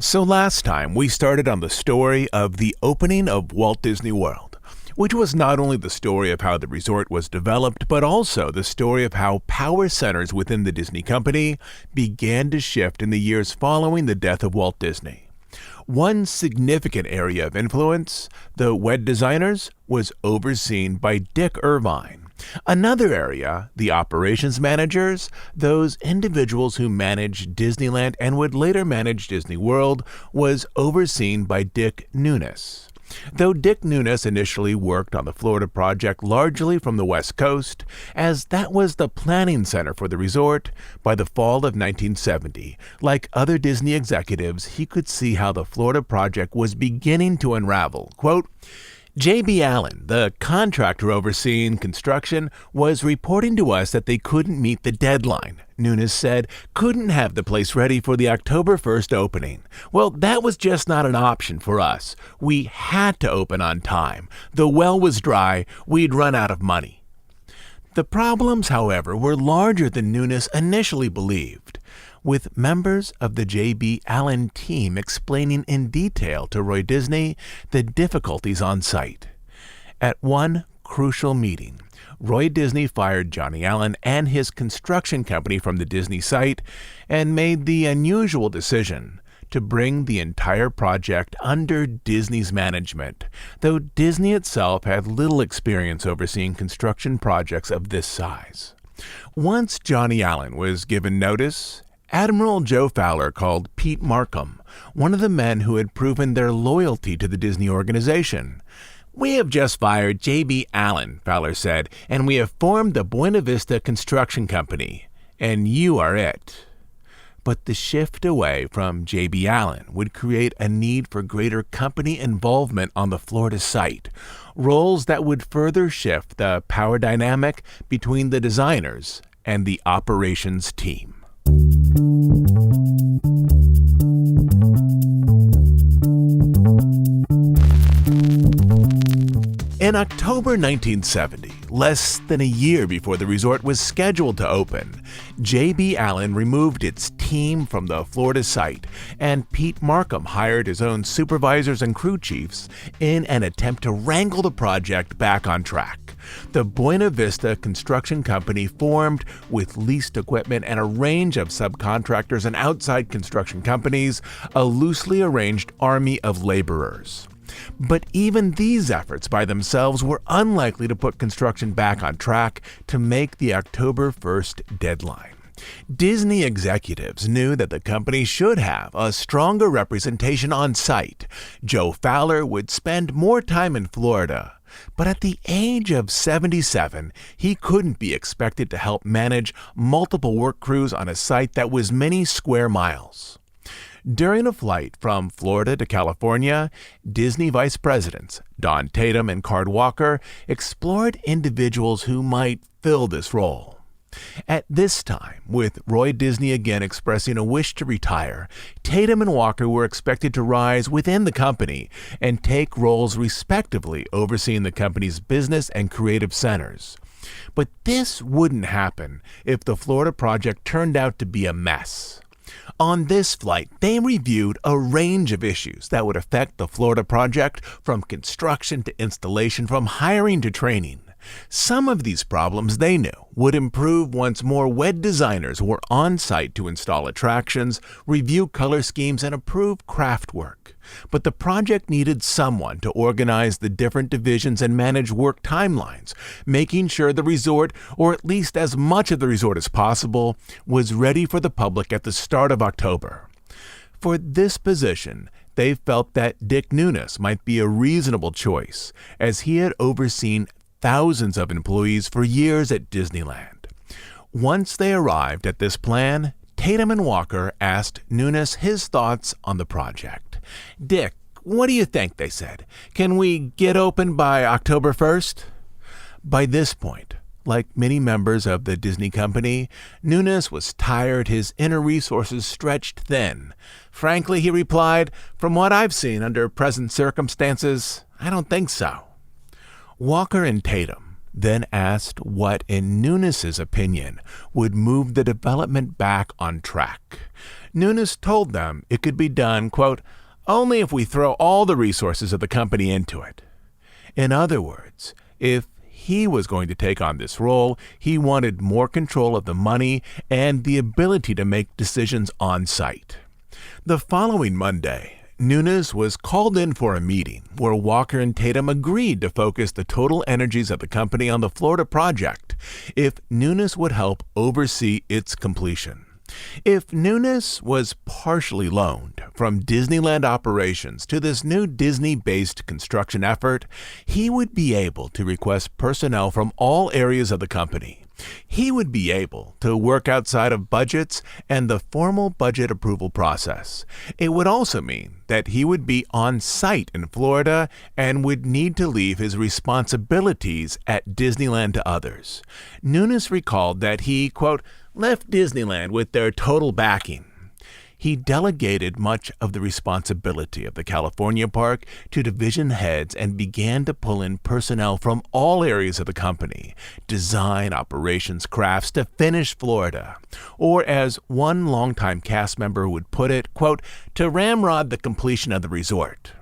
So last time we started on the story of the opening of Walt Disney World, which was not only the story of how the resort was developed, but also the story of how power centers within the Disney company began to shift in the years following the death of Walt Disney. One significant area of influence, the WED designers, was overseen by Dick Irvine. Another area, the operations managers, those individuals who managed Disneyland and would later manage Disney World, was overseen by Dick Nunes. Though Dick Nunes initially worked on the Florida project largely from the West Coast, as that was the planning center for the resort, by the fall of 1970, like other Disney executives, he could see how the Florida project was beginning to unravel. Quote, J.B. Allen, the contractor overseeing construction, was reporting to us that they couldn't meet the deadline. Nunes said, couldn't have the place ready for the October 1st opening. Well, that was just not an option for us. We had to open on time. The well was dry. We'd run out of money. The problems, however, were larger than Nunes initially believed, with members of the J.B. Allen team explaining in detail to Roy Disney the difficulties on site. At one crucial meeting, Roy Disney fired Johnny Allen and his construction company from the Disney site and made the unusual decision to bring the entire project under Disney's management, though Disney itself had little experience overseeing construction projects of this size. Once Johnny Allen was given notice, Admiral Joe Fowler called Pete Markham, one of the men who had proven their loyalty to the Disney organization. We have just fired J.B. Allen, Fowler said, and we have formed the Buena Vista Construction Company, and you are it. But the shift away from J.B. Allen would create a need for greater company involvement on the Florida site, roles that would further shift the power dynamic between the designers and the operations team. In October 1970, less than a year before the resort was scheduled to open, J.B. Allen removed its team from the Florida site, and Pete Markham hired his own supervisors and crew chiefs in an attempt to wrangle the project back on track. The Buena Vista Construction Company formed with leased equipment and a range of subcontractors and outside construction companies, a loosely arranged army of laborers. But even these efforts by themselves were unlikely to put construction back on track to make the October 1st deadline. Disney executives knew that the company should have a stronger representation on site. Joe Fowler would spend more time in Florida, but at the age of 77, he couldn't be expected to help manage multiple work crews on a site that was many square miles. During a flight from Florida to California, Disney vice presidents Don Tatum and Card Walker explored individuals who might fill this role. At this time, with Roy Disney again expressing a wish to retire, Tatum and Walker were expected to rise within the company and take roles respectively overseeing the company's business and creative centers. But this wouldn't happen if the Florida project turned out to be a mess. On this flight, they reviewed a range of issues that would affect the Florida project, from construction to installation, from hiring to training. Some of these problems, they knew, would improve once more WED designers were on site to install attractions, review color schemes, and approve craft work. But the project needed someone to organize the different divisions and manage work timelines, making sure the resort, or at least as much of the resort as possible, was ready for the public at the start of October. For this position, they felt that Dick Nunes might be a reasonable choice, as he had overseen thousands of employees for years at Disneyland. Once they arrived at this plan, Tatum and Walker asked Nunes his thoughts on the project. Dick, what do you think, they said. Can we get open by October 1st? By this point, like many members of the Disney company, Nunes was tired, his inner resources stretched thin. Frankly, he replied, from what I've seen under present circumstances, I don't think so. Walker and Tatum then asked what, in Nunes' opinion, would move the development back on track. Nunes told them it could be done, quote, only if we throw all the resources of the company into it. In other words, if he was going to take on this role, he wanted more control of the money and the ability to make decisions on site. The following Monday, Nunes was called in for a meeting where Walker and Tatum agreed to focus the total energies of the company on the Florida project if Nunes would help oversee its completion. If Nunes was partially loaned from Disneyland operations to this new Disney-based construction effort, he would be able to request personnel from all areas of the company. He would be able to work outside of budgets and the formal budget approval process. It would also mean that he would be on site in Florida and would need to leave his responsibilities at Disneyland to others. Nunes recalled that he, quote, left Disneyland with their total backing. He delegated much of the responsibility of the California park to division heads and began to pull in personnel from all areas of the company, design, operations, crafts, to finish Florida. Or as one longtime cast member would put it, quote, to ramrod the completion of the resort.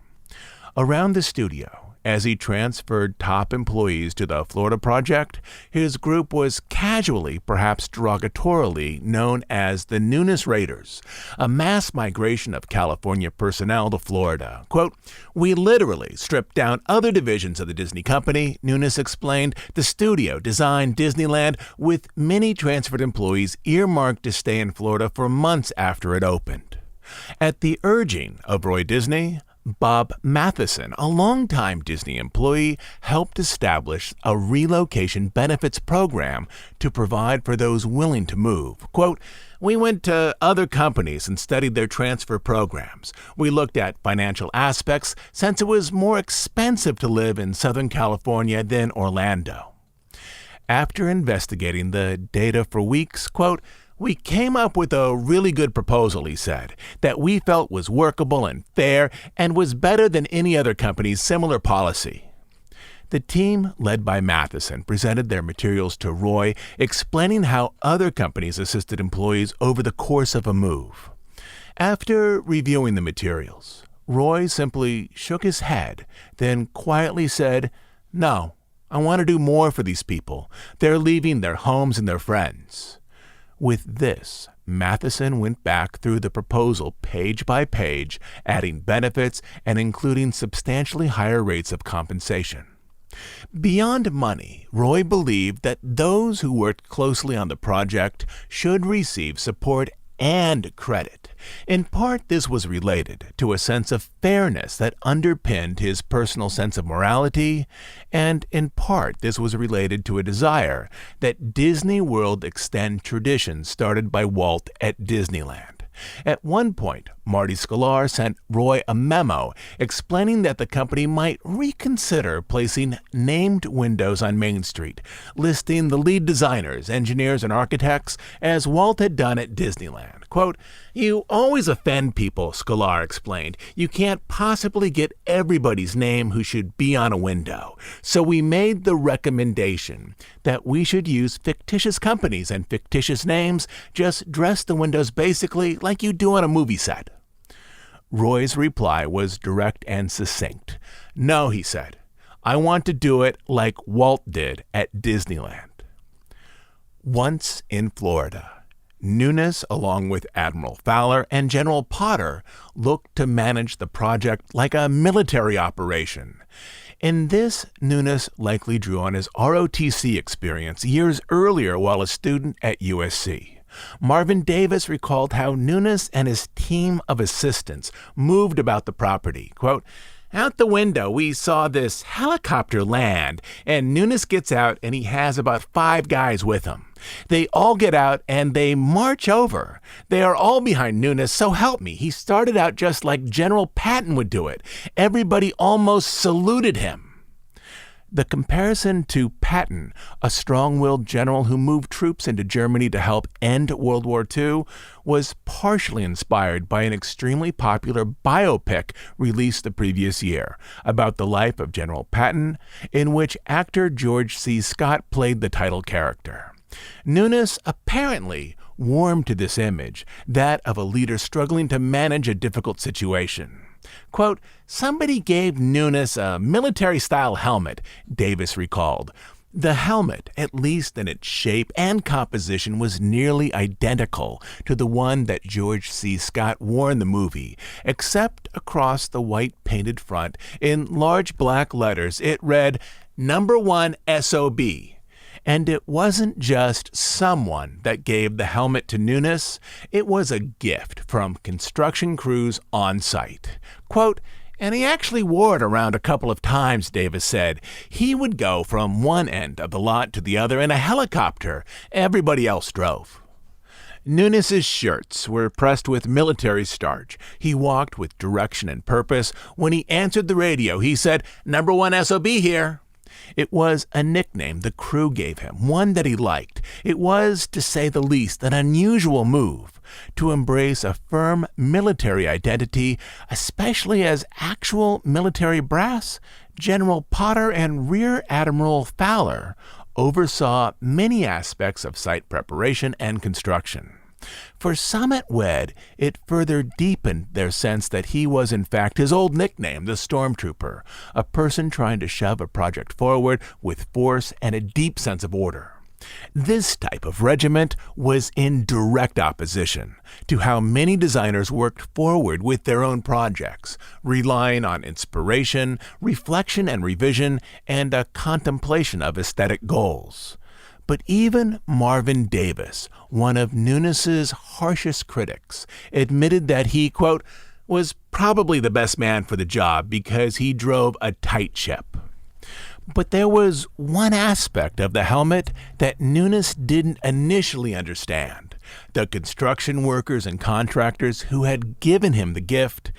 Around the studio, as he transferred top employees to the Florida project, his group was casually, perhaps derogatorily, known as the Nunes Raiders, a mass migration of California personnel to Florida. Quote, we literally stripped down other divisions of the Disney company, Nunes explained. The studio designed Disneyland with many transferred employees earmarked to stay in Florida for months after it opened. At the urging of Roy Disney, Bob Matheson, a longtime Disney employee, helped establish a relocation benefits program to provide for those willing to move. Quote, we went to other companies and studied their transfer programs. We looked at financial aspects since it was more expensive to live in Southern California than Orlando. After investigating the data for weeks, quote, we came up with a really good proposal, he said, that we felt was workable and fair and was better than any other company's similar policy. The team, led by Matheson, presented their materials to Roy, explaining how other companies assisted employees over the course of a move. After reviewing the materials, Roy simply shook his head, then quietly said, no, I want to do more for these people. They're leaving their homes and their friends. With this, Matheson went back through the proposal page by page, adding benefits and including substantially higher rates of compensation. Beyond money, Roy believed that those who worked closely on the project should receive support and credit. In part, this was related to a sense of fairness that underpinned his personal sense of morality, and in part, this was related to a desire that Disney World extend traditions started by Walt at Disneyland. At one point, Marty Sklar sent Roy a memo explaining that the company might reconsider placing named windows on Main Street, listing the lead designers, engineers, and architects as Walt had done at Disneyland. Quote, you always offend people, Sklar explained. You can't possibly get everybody's name who should be on a window. So we made the recommendation that we should use fictitious companies and fictitious names, just dress the windows basically like you do on a movie set. Roy's reply was direct and succinct. No, he said, I want to do it like Walt did at Disneyland. Once in Florida, Nunes, along with Admiral Fowler and General Potter, looked to manage the project like a military operation. In this, Nunes likely drew on his ROTC experience years earlier while a student at USC. Marvin Davis recalled how Nunes and his team of assistants moved about the property. Quote, out the window, we saw this helicopter land, and Nunes gets out and he has about 5 guys with him. They all get out and they march over. They are all behind Nunes, so help me. He started out just like General Patton would do it. Everybody almost saluted him. The comparison to Patton, a strong-willed general who moved troops into Germany to help end World War II, was partially inspired by an extremely popular biopic released the previous year about the life of General Patton, in which actor George C. Scott played the title character. Nunes apparently warmed to this image, that of a leader struggling to manage a difficult situation. Quote, "Somebody gave Nunes a military-style helmet," Davis recalled. The helmet, at least in its shape and composition, was nearly identical to the one that George C. Scott wore in the movie, except across the white painted front, in large black letters, it read, "Number 1 SOB." And it wasn't just someone that gave the helmet to Nunes, it was a gift from construction crews on site. Quote, "And he actually wore it around a couple of times," Davis said. "He would go from one end of the lot to the other in a helicopter. Everybody else drove." Nunes' shirts were pressed with military starch. He walked with direction and purpose. When he answered the radio, he said, "Number 1 SOB here." It was a nickname the crew gave him, one that he liked. It was, to say the least, an unusual move to embrace a firm military identity, especially as actual military brass. General Potter and Rear Admiral Fowler oversaw many aspects of site preparation and construction. For some at WED, it further deepened their sense that he was in fact his old nickname, the Stormtrooper, a person trying to shove a project forward with force and a deep sense of order. This type of regiment was in direct opposition to how many designers worked forward with their own projects, relying on inspiration, reflection and revision, and a contemplation of aesthetic goals. But even Marvin Davis, one of Nunes' harshest critics, admitted that he, quote, "was probably the best man for the job because he drove a tight ship." But there was one aspect of the helmet that Nunes didn't initially understand. The construction workers and contractors who had given him the gift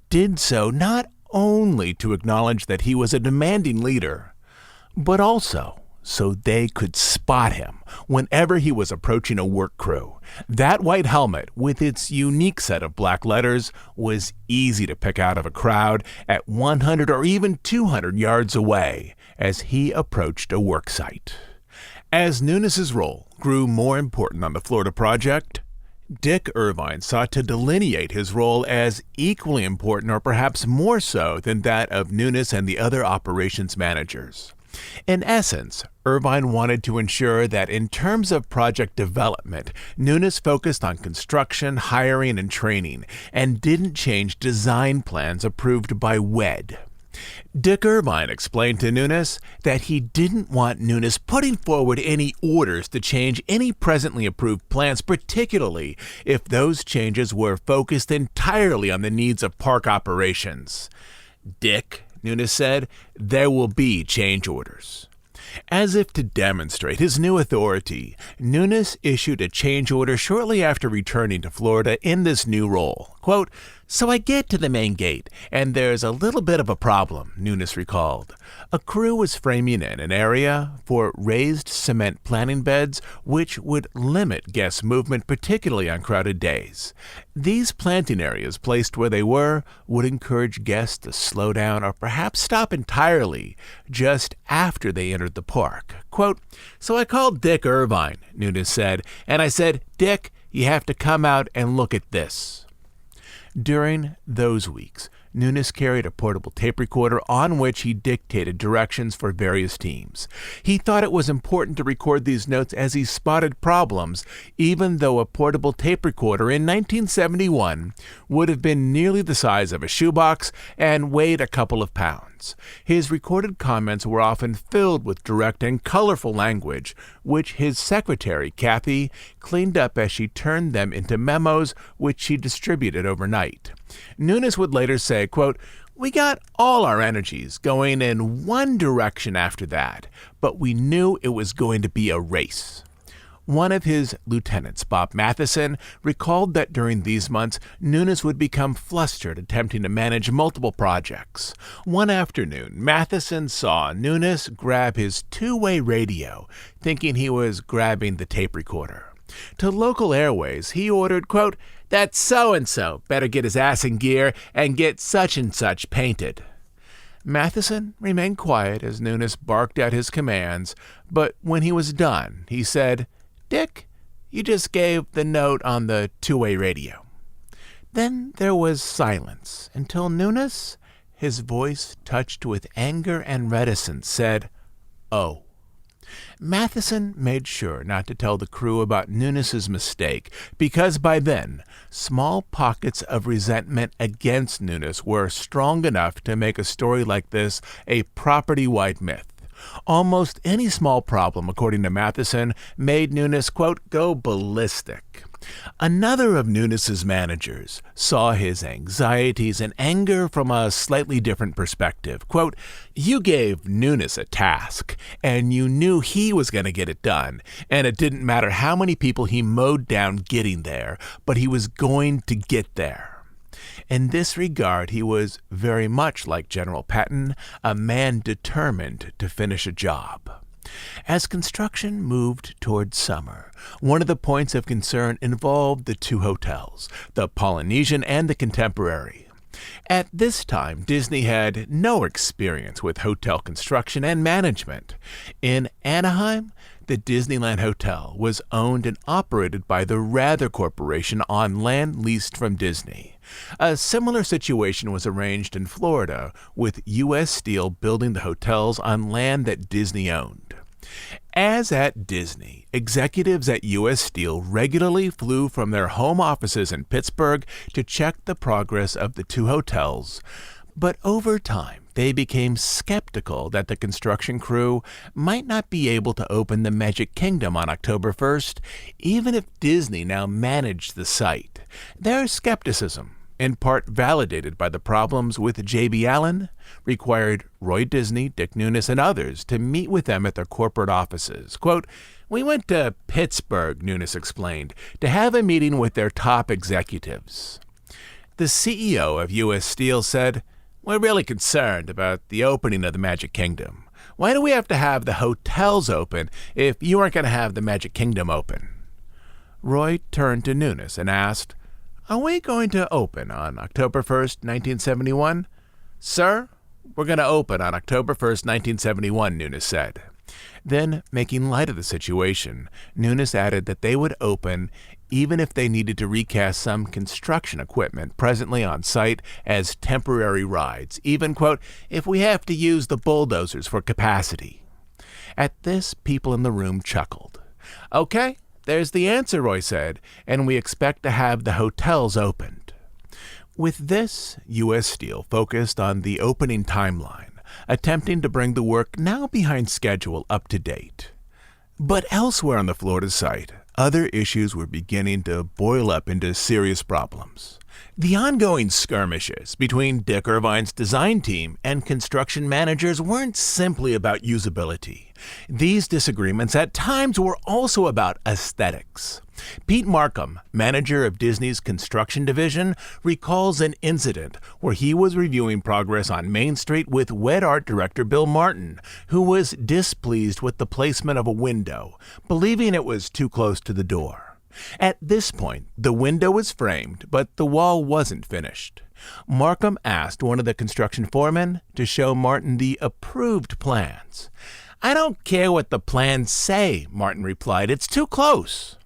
did so not only to acknowledge that he was a demanding leader, but also so they could spot him whenever he was approaching a work crew. That white helmet, with its unique set of black letters, was easy to pick out of a crowd at 100 or even 200 yards away as he approached a work site. As Nunes' role grew more important on the Florida project, Dick Irvine sought to delineate his role as equally important or perhaps more so than that of Nunes and the other operations managers. In essence, Irvine wanted to ensure that in terms of project development, Nunes focused on construction, hiring, and training, and didn't change design plans approved by WED. Dick Irvine explained to Nunes that he didn't want Nunes putting forward any orders to change any presently approved plans, particularly if those changes were focused entirely on the needs of park operations. "Dick," Nunes said, "there will be change orders." As if to demonstrate his new authority, Nunes issued a change order shortly after returning to Florida in this new role. Quote, "So I get to the main gate, and there's a little bit of a problem," Nunes recalled. A crew was framing in an area for raised cement planting beds, which would limit guest movement, particularly on crowded days. These planting areas, placed where they were, would encourage guests to slow down or perhaps stop entirely just after they entered the park. Quote, "So I called Dick Irvine," Nunes said, "and I said, 'Dick, you have to come out and look at this.'" During those weeks, Nunes carried a portable tape recorder on which he dictated directions for various teams. He thought it was important to record these notes as he spotted problems, even though a portable tape recorder in 1971 would have been nearly the size of a shoebox and weighed a couple of pounds. His recorded comments were often filled with direct and colorful language, which his secretary, Kathy, cleaned up as she turned them into memos which she distributed overnight. Nunes would later say, quote, "We got all our energies going in one direction after that, but we knew it was going to be a race." One of his lieutenants, Bob Matheson, recalled that during these months, Nunes would become flustered attempting to manage multiple projects. One afternoon, Matheson saw Nunes grab his two-way radio, thinking he was grabbing the tape recorder. To local airways, he ordered, quote, "That so-and-so better get his ass in gear and get such-and-such painted." Matheson remained quiet as Nunes barked out his commands, but when he was done, he said, "Dick, You just gave the note on the two-way radio." Then there was silence until Nunes, his voice touched with anger and reticence, said, "Oh." Matheson made sure not to tell the crew about Nunes's mistake because by then, small pockets of resentment against Nunes were strong enough to make a story like this a property-wide myth. Almost any small problem, according to Matheson, made Nunes, quote, go ballistic. Another of Nunes's managers saw his anxieties and anger from a slightly different perspective. Quote, "You gave Nunes a task, and you knew he was going to get it done, and it didn't matter how many people he mowed down getting there, but he was going to get there." In this regard, he was very much like General Patton, a man determined to finish a job. As construction moved toward summer, one of the points of concern involved the two hotels, the Polynesian and the Contemporary. At this time, Disney had no experience with hotel construction and management. In Anaheim, the Disneyland Hotel was owned and operated by the Rather Corporation on land leased from Disney. A similar situation was arranged in Florida, with U.S. Steel building the hotels on land that Disney owned. As at Disney, executives at U.S. Steel regularly flew from their home offices in Pittsburgh to check the progress of the two hotels, but over time they became skeptical that the construction crew might not be able to open the Magic Kingdom on October 1st, even if Disney now managed the site. Their skepticism, in part validated by the problems with J.B. Allen, required Roy Disney, Dick Nunes, and others to meet with them at their corporate offices. Quote, "We went to Pittsburgh," Nunes explained, "to have a meeting with their top executives." The CEO of U.S. Steel said, "We're really concerned about the opening of the Magic Kingdom. Why do we have to have the hotels open if you aren't going to have the Magic Kingdom open?" Roy turned to Nunes and asked, "Are we going to open on October 1st, 1971? "Sir, we're going to open on October 1st, 1971, Nunes said. Then, making light of the situation, Nunes added that they would open even if they needed to recast some construction equipment presently on site as temporary rides, even, quote, "if we have to use the bulldozers for capacity." At this, people in the room chuckled. "Okay, there's the answer," Roy said, "and we expect to have the hotels opened." With this, U.S. Steel focused on the opening timeline, attempting to bring the work now behind schedule up to date. But elsewhere on the Florida site, other issues were beginning to boil up into serious problems. The ongoing skirmishes between Dick Irvine's design team and construction managers weren't simply about usability. These disagreements at times were also about aesthetics. Pete Markham, manager of Disney's construction division, recalls an incident where he was reviewing progress on Main Street with wet art director Bill Martin, who was displeased with the placement of a window, believing it was too close to the door. At this point, the window was framed, but the wall wasn't finished. Markham asked one of the construction foremen to show Martin the approved plans. "I don't care what the plans say," Martin replied. "It's too close."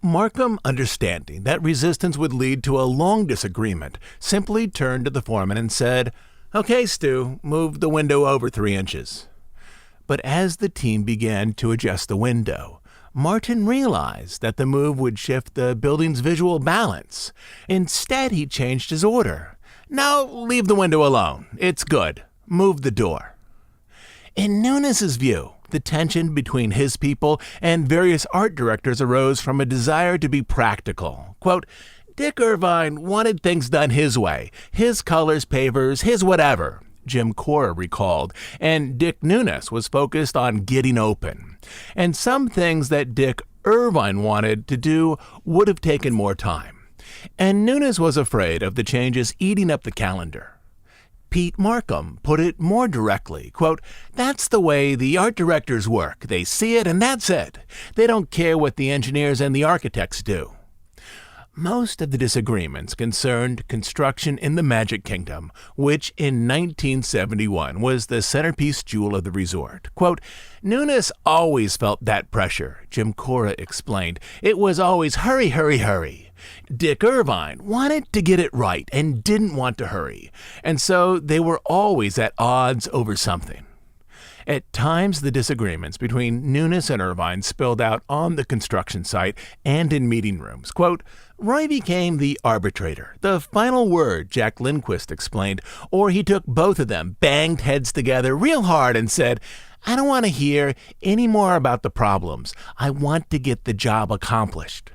Markham, understanding that resistance would lead to a long disagreement, simply turned to the foreman and said, "Okay, Stu, move the window over 3 inches. But as the team began to adjust the window, Martin realized that the move would shift the building's visual balance. Instead, he changed his order. "No, leave the window alone. It's good. Move the door." In Nunes's view, the tension between his people and various art directors arose from a desire to be practical. Quote, "Dick Irvine wanted things done his way, his colors, pavers, his whatever," Jim Cora recalled, and Dick Nunes was focused on getting open. And some things that Dick Irvine wanted to do would have taken more time. And Nunes was afraid of the changes eating up the calendar. Pete Markham put it more directly, quote, "That's the way the art directors work. They see it and that's it. They don't care what the engineers and the architects do." Most of the disagreements concerned construction in the Magic Kingdom, which in 1971 was the centerpiece jewel of the resort. Quote, Nunes always felt that pressure, Jim Cora explained. It was always hurry, hurry, hurry. Dick Irvine wanted to get it right and didn't want to hurry, and so they were always at odds over something. At times, the disagreements between Nunes and Irvine spilled out on the construction site and in meeting rooms. Quote, Roy became the arbitrator, the final word, Jack Lindquist explained, or he took both of them, banged heads together real hard and said, I don't want to hear any more about the problems. I want to get the job accomplished.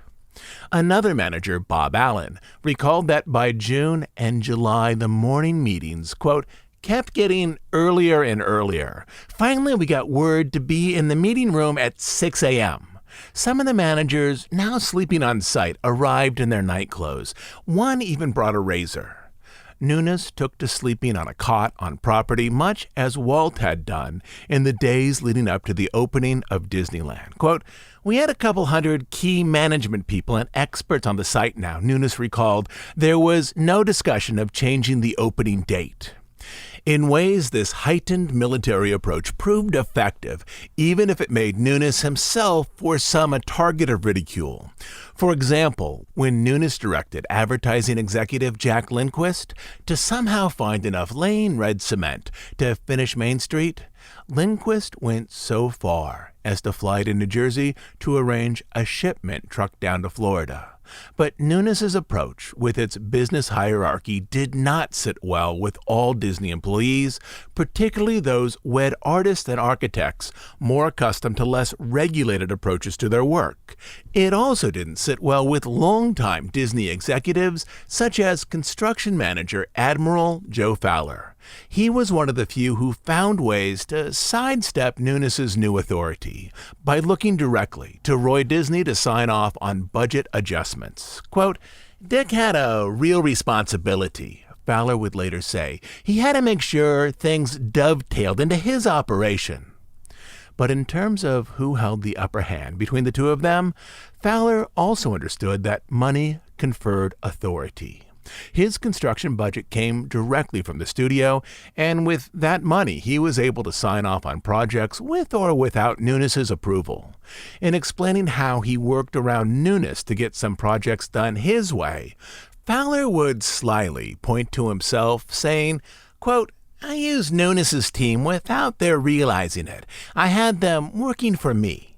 Another manager, Bob Allen, recalled that by June and July, the morning meetings, quote, kept getting earlier and earlier. Finally, we got word to be in the meeting room at 6 a.m. Some of the managers, now sleeping on site, arrived in their night clothes. One even brought a razor. Nunes took to sleeping on a cot on property, much as Walt had done in the days leading up to the opening of Disneyland. Quote, we had a couple hundred key management people and experts on the site now, Nunes recalled. There was no discussion of changing the opening date. In ways, this heightened military approach proved effective, even if it made Nunes himself for some a target of ridicule. For example, when Nunes directed advertising executive Jack Lindquist to somehow find enough laying red cement to finish Main Street, Lindquist went so far as to fly to New Jersey to arrange a shipment trucked down to Florida. But Nunes' approach with its business hierarchy did not sit well with all Disney employees, particularly those wed artists and architects more accustomed to less regulated approaches to their work. It also didn't sit well with longtime Disney executives such as construction manager Admiral Joe Fowler. He was one of the few who found ways to sidestep Nunes' new authority by looking directly to Roy Disney to sign off on budget adjustments. Quote, Dick had a real responsibility, Fowler would later say. He had to make sure things dovetailed into his operation. But in terms of who held the upper hand between the two of them, Fowler also understood that money conferred authority. His construction budget came directly from the studio, and with that money, he was able to sign off on projects with or without Nunes' approval. In explaining how he worked around Nunes to get some projects done his way, Fowler would slyly point to himself, saying, quote, I used Nunes' team without their realizing it. I had them working for me.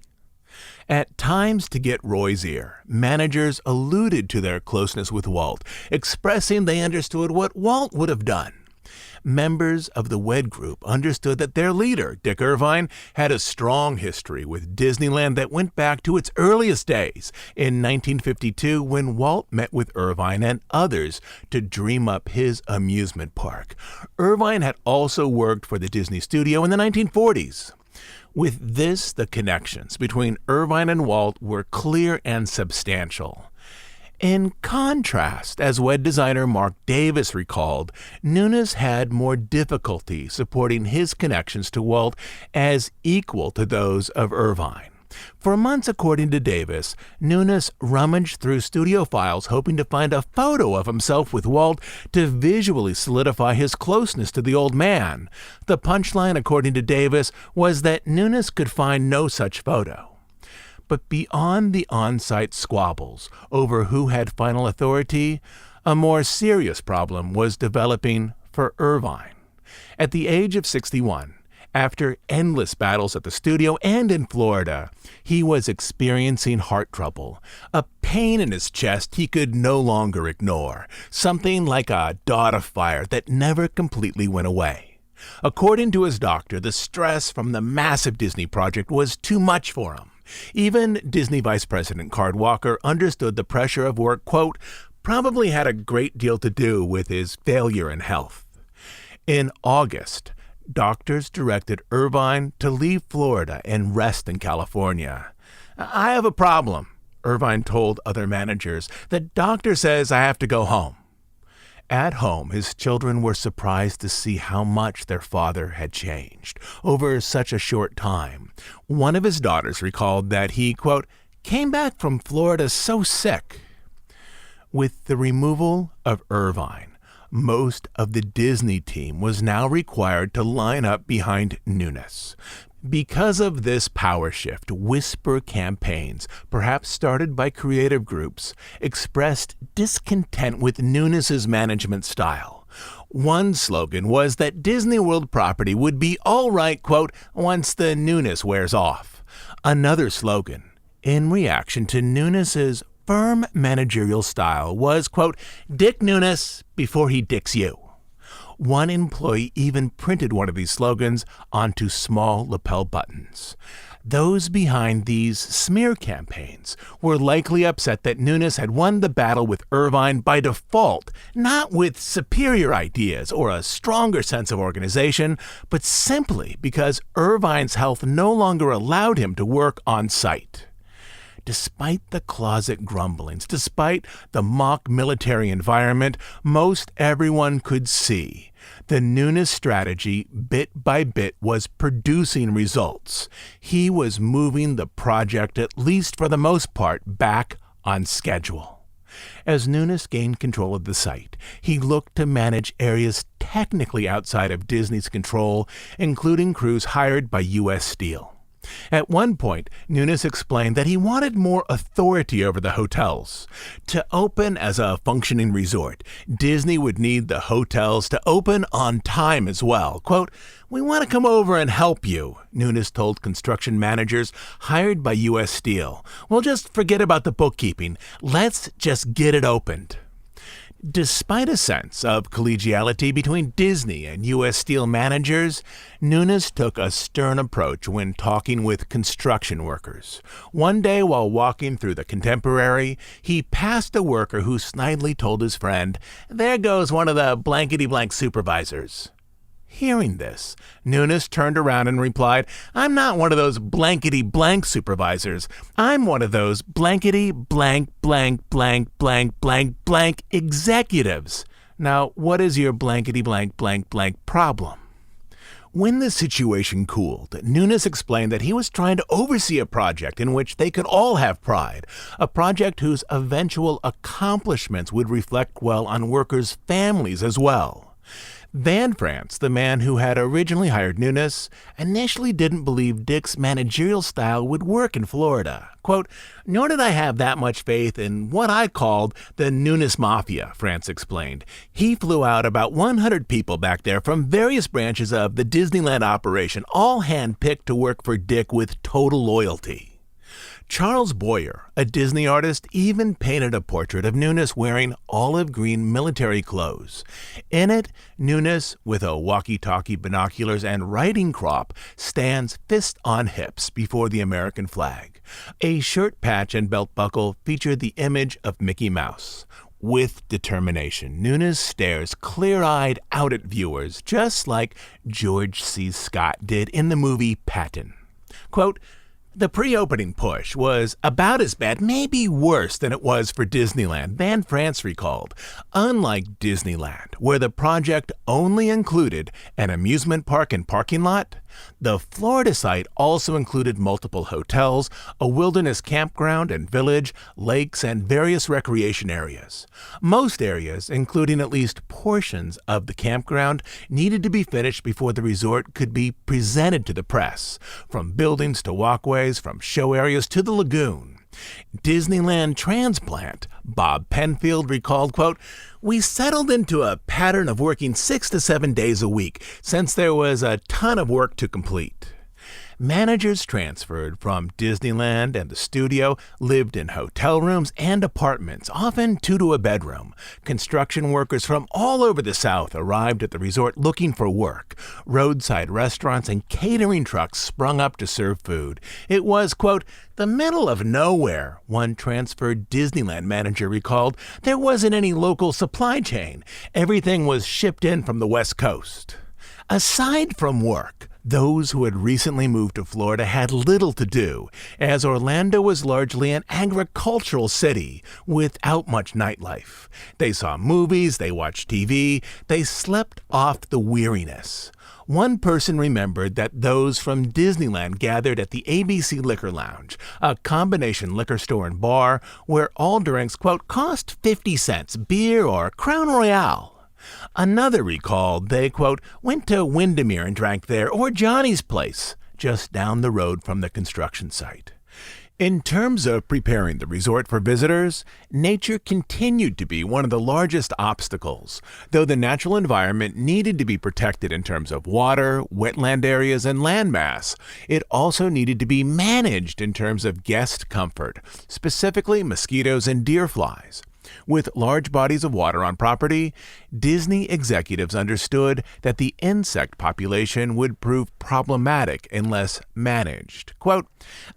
At times, to get Roy's ear, managers alluded to their closeness with Walt, expressing they understood what Walt would have done. Members of the WED group understood that their leader, Dick Irvine, had a strong history with Disneyland that went back to its earliest days in 1952 when Walt met with Irvine and others to dream up his amusement park. Irvine had also worked for the Disney studio in the 1940s. With this, the connections between Irvine and Walt were clear and substantial. In contrast, as WED designer Mark Davis recalled, Nunes had more difficulty supporting his connections to Walt as equal to those of Irvine. For months, according to Davis, Nunes rummaged through studio files hoping to find a photo of himself with Walt to visually solidify his closeness to the old man. The punchline, according to Davis, was that Nunes could find no such photo. But beyond the on-site squabbles over who had final authority, a more serious problem was developing for Irvine. At the age of 61, after endless battles at the studio and in Florida, he was experiencing heart trouble, a pain in his chest he could no longer ignore, something like a dot of fire that never completely went away. According to his doctor, the stress from the massive Disney project was too much for him. Even Disney Vice President Card Walker understood the pressure of work, quote, probably had a great deal to do with his failure in health. In August, doctors directed Irvine to leave Florida and rest in California. I have a problem, Irvine told other managers. The doctor says I have to go home. At home, his children were surprised to see how much their father had changed over such a short time. One of his daughters recalled that he, quote, came back from Florida so sick. With the removal of Irvine, most of the Disney team was now required to line up behind Nunes. Because of this power shift, whisper campaigns, perhaps started by creative groups, expressed discontent with Nunes' management style. One slogan was that Disney World property would be all right, quote, once the Nunes wears off. Another slogan, in reaction to Nunes' firm managerial style, was, quote, Dick Nunes before he dicks you. One employee even printed one of these slogans onto small lapel buttons. Those behind these smear campaigns were likely upset that Nunes had won the battle with Irvine by default, not with superior ideas or a stronger sense of organization, but simply because Irvine's health no longer allowed him to work on site. Despite the closet grumblings, despite the mock military environment, most everyone could see the Nunes strategy, bit by bit, was producing results. He was moving the project, at least for the most part, back on schedule. As Nunes gained control of the site, he looked to manage areas technically outside of Disney's control, including crews hired by U.S. Steel. At one point, Nunes explained that he wanted more authority over the hotels. To open as a functioning resort, Disney would need the hotels to open on time as well. Quote, "We want to come over and help you," Nunes told construction managers hired by U.S. Steel. "We'll just forget about the bookkeeping. Let's just get it opened." Despite a sense of collegiality between Disney and U.S. Steel managers, Nunes took a stern approach when talking with construction workers. One day while walking through the Contemporary, he passed a worker who snidely told his friend, "There goes one of the blankety-blank supervisors." Hearing this, Nunes turned around and replied, "I'm not one of those blankety-blank supervisors. I'm one of those blankety-blank-blank-blank-blank-blank-blank executives. Now, what is your blankety-blank-blank-blank problem?" When the situation cooled, Nunes explained that he was trying to oversee a project in which they could all have pride, a project whose eventual accomplishments would reflect well on workers' families as well. Van France, the man who had originally hired Nunes, initially didn't believe Dick's managerial style would work in Florida. Quote, "Nor did I have that much faith in what I called the Nunes Mafia," France explained. "He flew out about 100 people back there from various branches of the Disneyland operation, all handpicked to work for Dick with total loyalty." Charles Boyer, a Disney artist, even painted a portrait of Nunes wearing olive green military clothes. In it, Nunes, with a walkie-talkie, binoculars, and riding crop, stands fist on hips before the American flag. A shirt patch and belt buckle feature the image of Mickey Mouse. With determination, Nunes stares clear-eyed out at viewers, just like George C. Scott did in the movie Patton. Quote, "The pre-opening push was about as bad, maybe worse, than it was for Disneyland," Van France recalled. Unlike Disneyland, where the project only included an amusement park and parking lot, the Florida site also included multiple hotels, a wilderness campground and village, lakes, and various recreation areas. Most areas, including at least portions of the campground, needed to be finished before the resort could be presented to the press, from buildings to walkways, from show areas to the lagoon. Disneyland transplant Bob Penfield recalled, quote, "We settled into a pattern of working 6 to 7 days a week since there was a ton of work to complete." Managers transferred from Disneyland and the studio lived in hotel rooms and apartments, often 2 to a bedroom. Construction workers from all over the South arrived at the resort looking for work. Roadside restaurants and catering trucks sprung up to serve food. It was, quote, "the middle of nowhere," one transferred Disneyland manager recalled. "There wasn't any local supply chain. Everything was shipped in from the West Coast." Aside from work, those who had recently moved to Florida had little to do, as Orlando was largely an agricultural city without much nightlife. They saw movies, they watched TV, they slept off the weariness. One person remembered that those from Disneyland gathered at the ABC Liquor Lounge, a combination liquor store and bar where all drinks, quote, cost 50 cents, beer or Crown Royale. Another recalled they, quote, went to Windermere and drank there, or Johnny's Place, just down the road from the construction site. In terms of preparing the resort for visitors, nature continued to be one of the largest obstacles. Though the natural environment needed to be protected in terms of water, wetland areas, and landmass, it also needed to be managed in terms of guest comfort, specifically mosquitoes and deer flies. With large bodies of water on property, Disney executives understood that the insect population would prove problematic unless managed. Quote,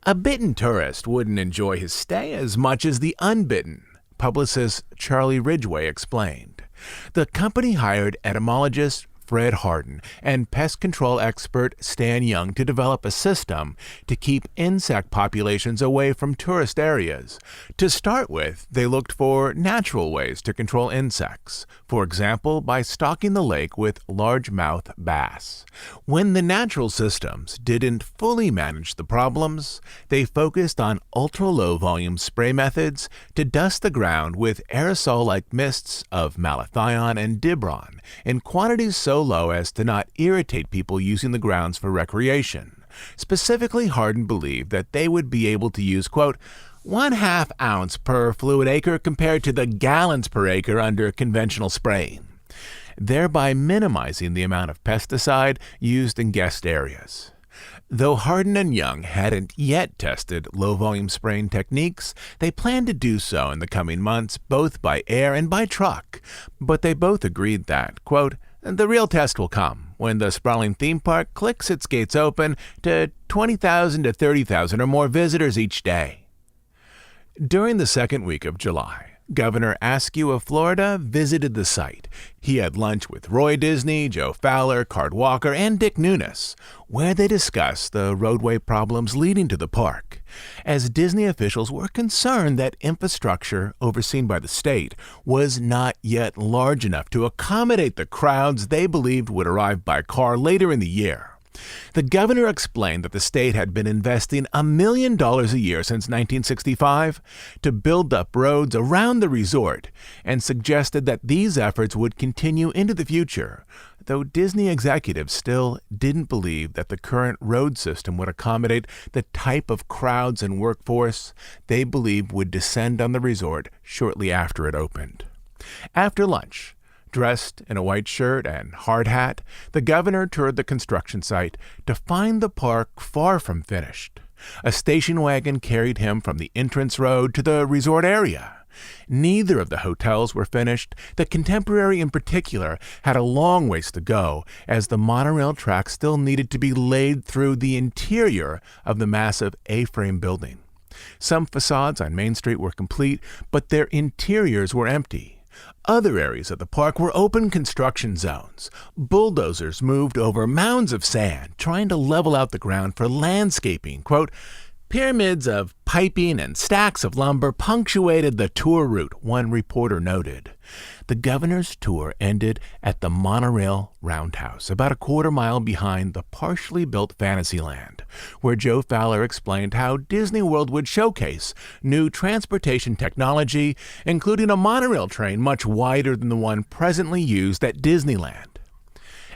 a bitten tourist wouldn't enjoy his stay as much as the unbitten, publicist Charlie Ridgway explained. The company hired entomologist Fred Harden and pest control expert Stan Young to develop a system to keep insect populations away from tourist areas. To start with, they looked for natural ways to control insects, for example, by stocking the lake with largemouth bass. When the natural systems didn't fully manage the problems, they focused on ultra-low volume spray methods to dust the ground with aerosol-like mists of malathion and dibron in quantities so low as to not irritate people using the grounds for recreation. Specifically, Harden believed that they would be able to use, quote, 1/2 ounce per fluid acre compared to the gallons per acre under conventional spraying, thereby minimizing the amount of pesticide used in guest areas. Though Harden and Young hadn't yet tested low-volume spraying techniques, they planned to do so in the coming months, both by air and by truck. But they both agreed that, quote, the real test will come when the sprawling theme park clicks its gates open to 20,000 to 30,000 or more visitors each day. During the second week of July, Governor Askew of Florida visited the site. He had lunch with Roy Disney, Joe Fowler, Card Walker, and Dick Nunes, where they discussed the roadway problems leading to the park, as Disney officials were concerned that infrastructure overseen by the state was not yet large enough to accommodate the crowds they believed would arrive by car later in the year. The governor explained that the state had been investing $1 million a year since 1965 to build up roads around the resort and suggested that these efforts would continue into the future, though Disney executives still didn't believe that the current road system would accommodate the type of crowds and workforce they believed would descend on the resort shortly after it opened. After lunch, dressed in a white shirt and hard hat, the governor toured the construction site to find the park far from finished. A station wagon carried him from the entrance road to the resort area. Neither of the hotels were finished. The Contemporary in particular had a long ways to go, as the monorail track still needed to be laid through the interior of the massive A-frame building. Some facades on Main Street were complete, but their interiors were empty. Other areas of the park were open construction zones. Bulldozers moved over mounds of sand, trying to level out the ground for landscaping. Quote, pyramids of piping and stacks of lumber punctuated the tour route, one reporter noted. The governor's tour ended at the monorail roundhouse, about a quarter-mile behind the partially built Fantasyland, where Joe Fowler explained how Disney World would showcase new transportation technology, including a monorail train much wider than the one presently used at Disneyland.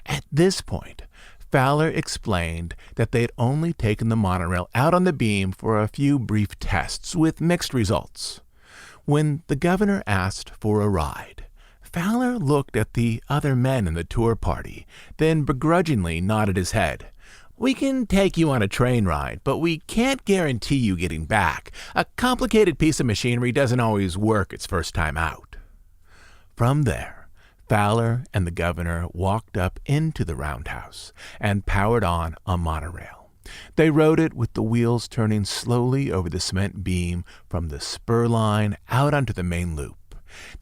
At this point, Fowler explained that they had only taken the monorail out on the beam for a few brief tests with mixed results. When the governor asked for a ride, Fowler looked at the other men in the tour party, then begrudgingly nodded his head. We can take you on a train ride, but we can't guarantee you getting back. A complicated piece of machinery doesn't always work its first time out. From there, Fowler and the governor walked up into the roundhouse and powered on a monorail. They rode it with the wheels turning slowly over the cement beam from the spur line out onto the main loop.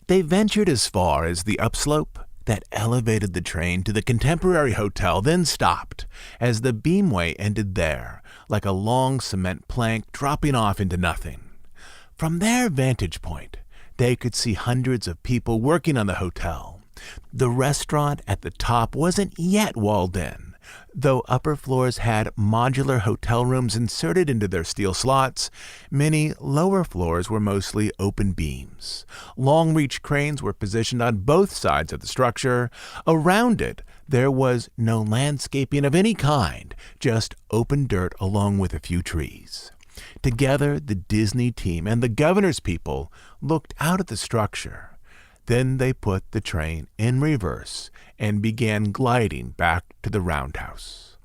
They ventured as far as the upslope that elevated the train to the Contemporary Hotel, then stopped, as the beamway ended there, like a long cement plank dropping off into nothing. From their vantage point, they could see hundreds of people working on the hotel. The restaurant at the top wasn't yet walled in, Though upper floors had modular hotel rooms inserted into their steel slots, many lower floors were mostly open beams. Long-reach cranes were positioned on both sides of the structure. Around it, there was no landscaping of any kind, just open dirt along with a few trees. Together, the Disney team and the governor's people looked out at the structure. Then they put the train in reverse and began gliding back to the roundhouse.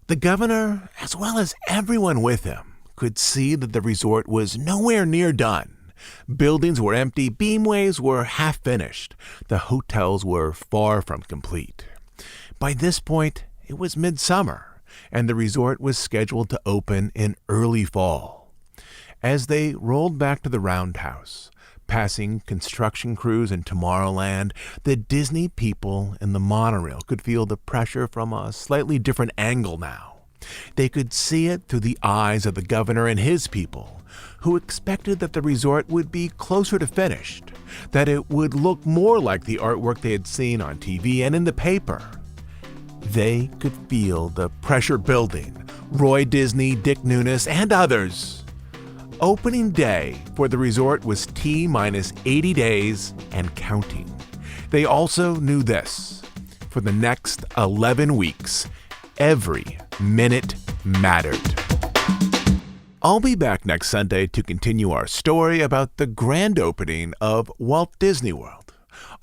The governor, as well as everyone with him, could see that the resort was nowhere near done. Buildings were empty, beamways were half finished. The hotels were far from complete. By this point, it was midsummer, and the resort was scheduled to open in early fall. As they rolled back to the roundhouse, passing construction crews in Tomorrowland, the Disney people in the monorail could feel the pressure from a slightly different angle now. They could see it through the eyes of the governor and his people, who expected that the resort would be closer to finished, that it would look more like the artwork they had seen on TV and in the paper. They could feel the pressure building. Roy Disney, Dick Nunis, and others. Opening day for the resort was T-minus 80 days and counting. They also knew this. For the next 11 weeks, every minute mattered. I'll be back next Sunday to continue our story about the grand opening of Walt Disney World.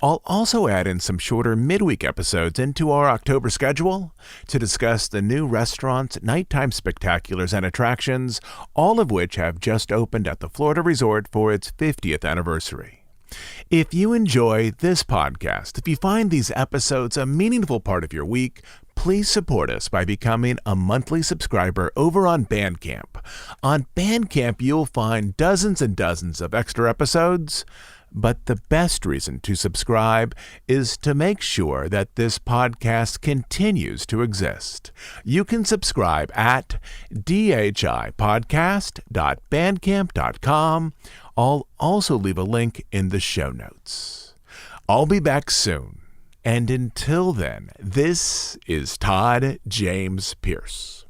I'll also add in some shorter midweek episodes into our October schedule to discuss the new restaurants, nighttime spectaculars, and attractions, all of which have just opened at the Florida Resort for its 50th anniversary. If you enjoy this podcast, if you find these episodes a meaningful part of your week, please support us by becoming a monthly subscriber over on Bandcamp. On Bandcamp, you'll find dozens and dozens of extra episodes. But the best reason to subscribe is to make sure that this podcast continues to exist. You can subscribe at dhipodcast.bandcamp.com. I'll also leave a link in the show notes. I'll be back soon. And until then, this is Todd James Pierce.